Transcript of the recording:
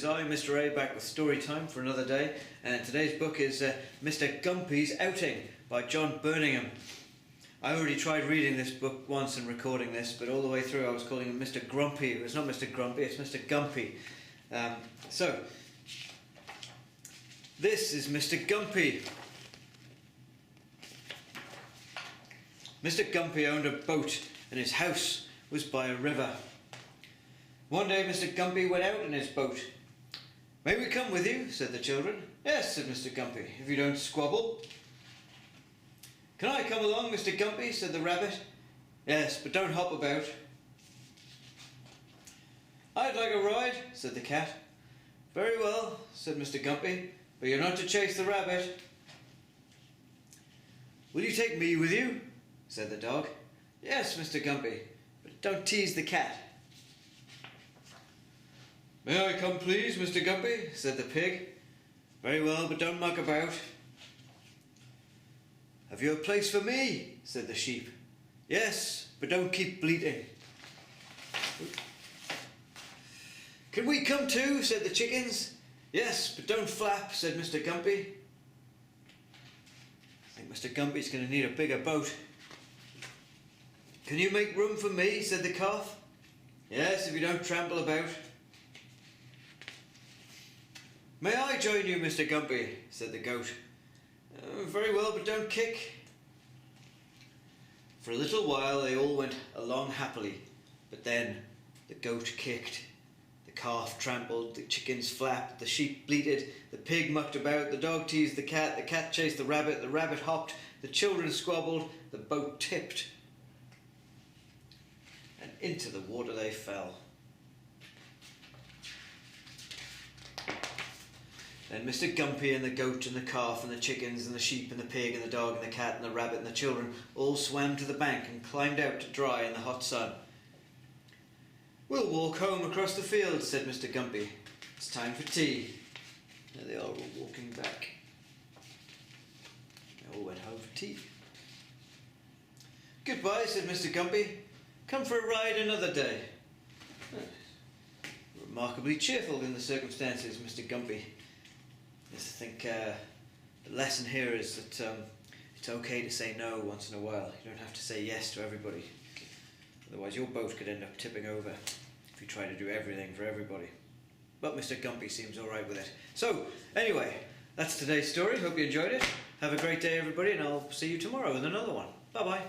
is I, Mr. A, back with story time for another day, and today's book is Mr. Gumpy's Outing by John Birmingham. I already tried reading this book once and recording this, but all the way through I was calling him Mr. Grumpy. It's not Mr. Grumpy, it's Mr. Gumpy. So, this is Mr. Gumpy. Mr. Gumpy owned a boat, and his house was by a river. One day Mr. Gumpy went out in his boat. "May we come with you?" said the children. "Yes," said Mr. Gumpy, "if you don't squabble." "Can I come along, Mr. Gumpy?" said the rabbit. "Yes, but don't hop about." "I'd like a ride," said the cat. "Very well," said Mr. Gumpy, "but you're not to chase the rabbit." "Will you take me with you?" said the dog. "Yes, Mr. Gumpy, but don't tease the cat." "May I come, please, Mr. Gumpy?" said the pig. "Very well, but don't muck about." "Have you a place for me?" said the sheep. "Yes, but don't keep bleating." "Can we come too?" said the chickens. "Yes, but don't flap," said Mr. Gumpy. "I think Mr. Gumpy's going to need a bigger boat." "Can you make room for me?" said the calf. "Yes, if you don't trample about." "May I join you, Mr. Gumpy?" said the goat. "Very well, but don't kick." For a little while they all went along happily, but then the goat kicked, the calf trampled, the chickens flapped, the sheep bleated, the pig mucked about, the dog teased the cat chased the rabbit hopped, the children squabbled, the boat tipped, and into the water they fell. Then Mr. Gumpy and the goat and the calf and the chickens and the sheep and the pig and the dog and the cat and the rabbit and the children all swam to the bank and climbed out to dry in the hot sun. "We'll walk home across the fields," said Mr. Gumpy. "It's time for tea." There they are, all walking back. They all went home for tea. "Goodbye," said Mr. Gumpy. "Come for a ride another day." Remarkably cheerful in the circumstances, Mr. Gumpy. I think the lesson here is that it's okay to say no once in a while. You don't have to say yes to everybody. Otherwise your boat could end up tipping over if you try to do everything for everybody. But Mr. Gumpy seems alright with it. So, anyway, that's today's story. Hope you enjoyed it. Have a great day, everybody, and I'll see you tomorrow with another one. Bye-bye.